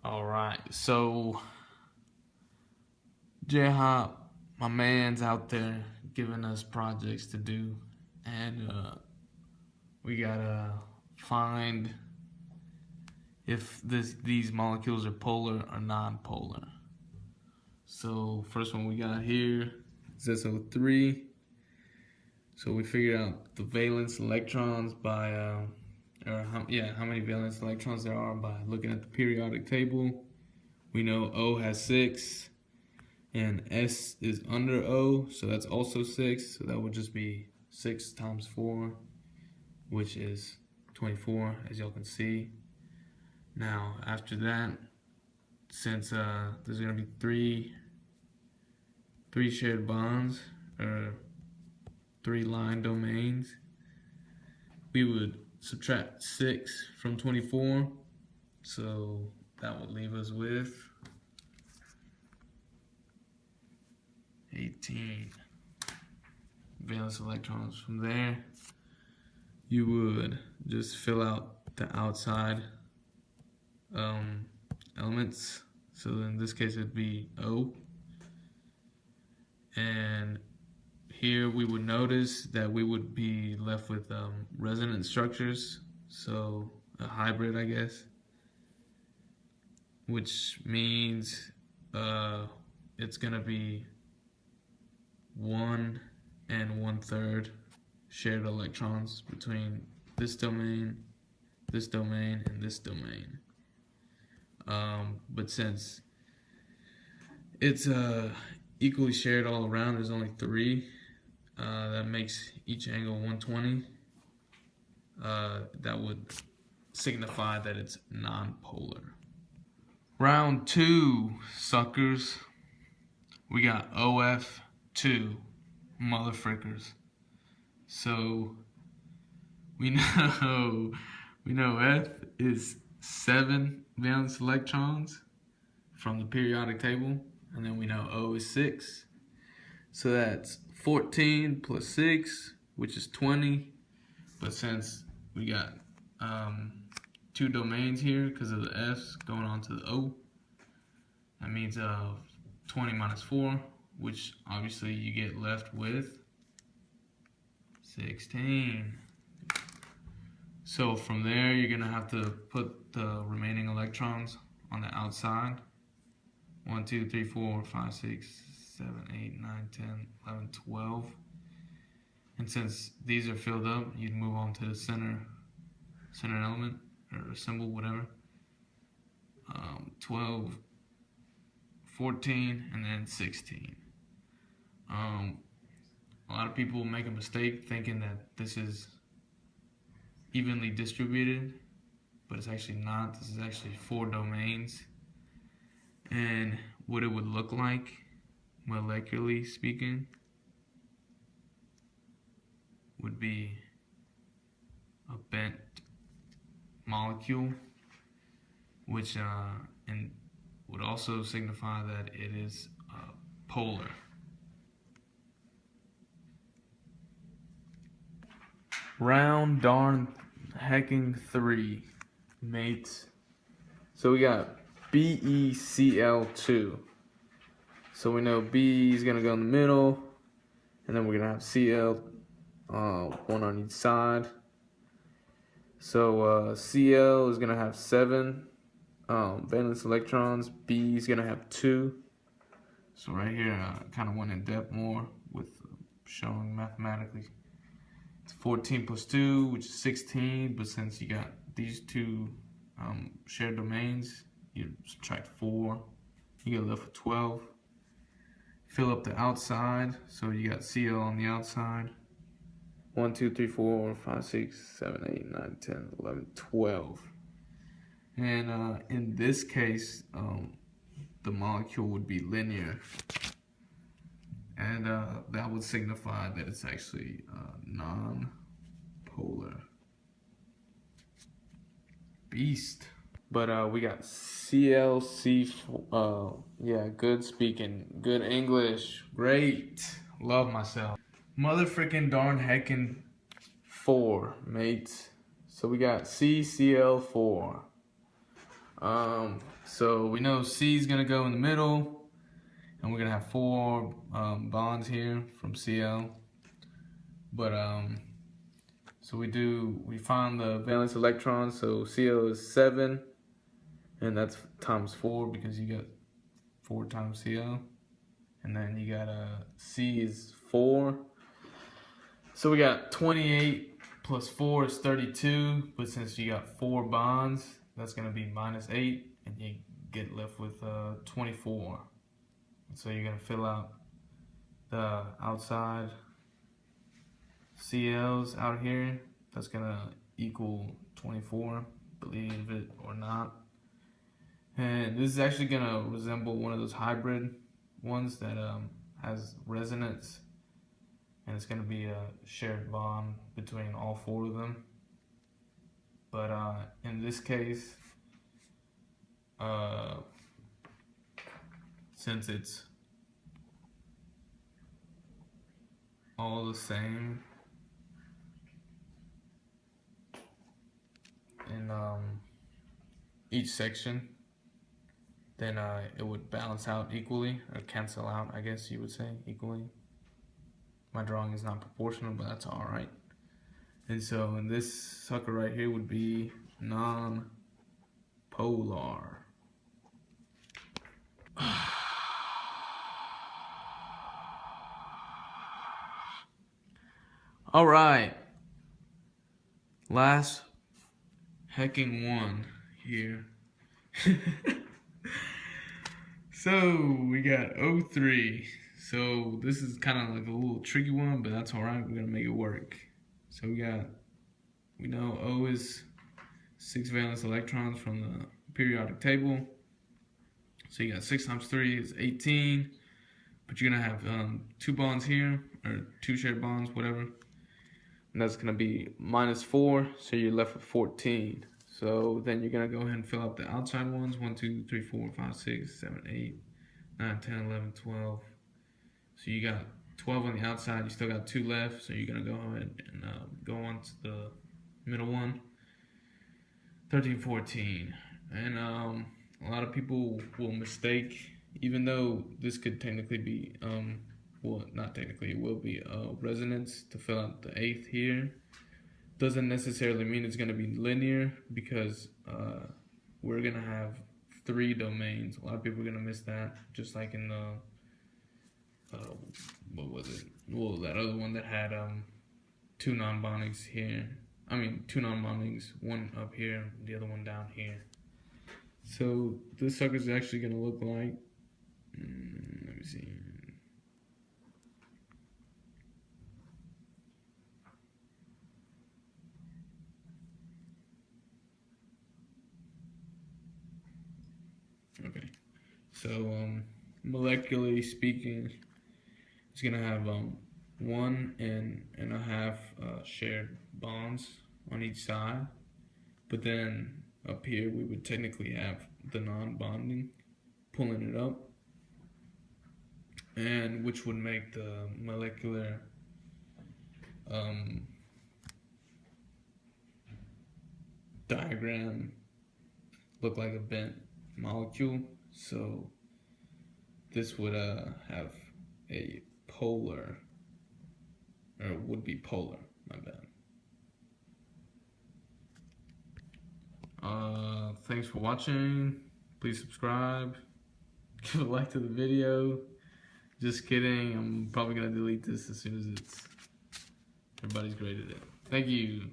All right, so Jhop, my man's out there giving us projects to do, and we gotta find if these molecules are polar or non-polar. So first one we got here is SO3. So we figured out the valence electrons by how many valence electrons there are by looking at the periodic table. We know O has 6 and S is under O, so that's also 6, so that would just be 6 times 4, which is 24, as y'all can see. Now after that, since there's gonna be three shared bonds or 3 line domains, we would subtract 6 from 24, so that would leave us with 18 valence electrons. From there, you would just fill out the outside elements. So in this case, it'd be O. And here we would notice that we would be left with resonance structures, so a hybrid, I guess, which means it's gonna be 1 and 1/3 shared electrons between this domain, and this domain. But since it's equally shared all around, there's only 3. That makes each angle 120. That would signify that it's non-polar. Round 2, suckers. We got OF2, motherfrickers. So we know F is 7 valence electrons from the periodic table, and then we know O is 6. So that's 14 plus 6, which is 20. But since we got 2 domains here because of the F's going on to the O, that means 20 minus 4, which obviously you get left with 16. So from there, you're gonna have to put the remaining electrons on the outside. 1, 2, 3, 4, 5, 6, 7, 8, 9, 10, 11, 12. And since these are filled up, you'd move on to the center element or symbol, whatever. 12, 14, and then 16. A lot of people make a mistake thinking that this is evenly distributed, but it's actually not. This is actually 4 domains. And what it would look like, molecularly speaking, would be a bent molecule, which and would also signify that it is polar. Round darn hecking 3, mates. So we got BeCl2. So we know B is gonna go in the middle, and then we're gonna have Cl, 1 on each side. So Cl is gonna have 7 valence electrons. B is gonna have 2. So right here, I kind of went in depth more with showing mathematically. It's 14 plus 2, which is 16. But since you got these 2 shared domains, you subtract 4, you get left with 12. Fill up the outside, so you got Cl on the outside. 1, 2, 3, 4, 5, 6, 7, 8, 9, 10, 11, 12. And in this case, the molecule would be linear. And that would signify that it's actually non-polar. Beast. But we got CLC4. Yeah, good speaking, good English, great. Love myself. Mother freaking darn heckin' 4, mates. So we got CCl4. So we know C is gonna go in the middle, and we're gonna have 4 bonds here from Cl. But so we find the valence electrons. So Cl is 7, and that's times 4 because you got 4 times Cl, and then you got C is 4. So we got 28 plus 4 is 32, but since you got 4 bonds, that's gonna be minus 8, and you get left with 24. So you're gonna fill out the outside CLs out here. That's gonna equal 24, believe it or not. And this is actually gonna resemble one of those hybrid ones that has resonance, and it's gonna be a shared bond between all 4 of them. But in this case, since it's all the same in each section, then it would balance out equally, or cancel out, I guess you would say, equally. My drawing is not proportional, but that's all right. And so in this sucker right here would be non-polar. All right, last hecking one here. So we got O3. So this is kind of like a little tricky one, but that's all right. We're gonna make it work. So we know O is 6 valence electrons from the periodic table. So you got 6 times 3 is 18, but you're gonna have 2 bonds here, or 2 shared bonds, whatever. And that's gonna be minus 4, so you're left with 14. So then you're gonna go ahead and fill out the outside ones. 1, 2, 3, 4, 5, 6, 7, 8, 9, 10, 11, 12. So you got 12 on the outside, you still got 2 left, so you're gonna go ahead and go on to the middle one. 13, 14. And a lot of people will mistake, even though this could technically be well, not technically, it will be resonance to fill out the 8th here. Doesn't necessarily mean it's going to be linear, because we're going to have 3 domains. A lot of people are going to miss that, just like in the what was it? Well, that other one that had 2 non-bondings here. I mean, 2 non-bondings, one up here, the other one down here. So this sucker is actually going to look like, let me see. Okay, so molecularly speaking, it's gonna have 1.5 shared bonds on each side, but then up here we would technically have the non-bonding pulling it up, and which would make the molecular diagram look like a bent molecule. So this would have a polar, or would be polar, my bad. Thanks for watching. Please subscribe, give a like to the video. Just kidding, I'm probably gonna delete this as soon as everybody's graded it. Thank you.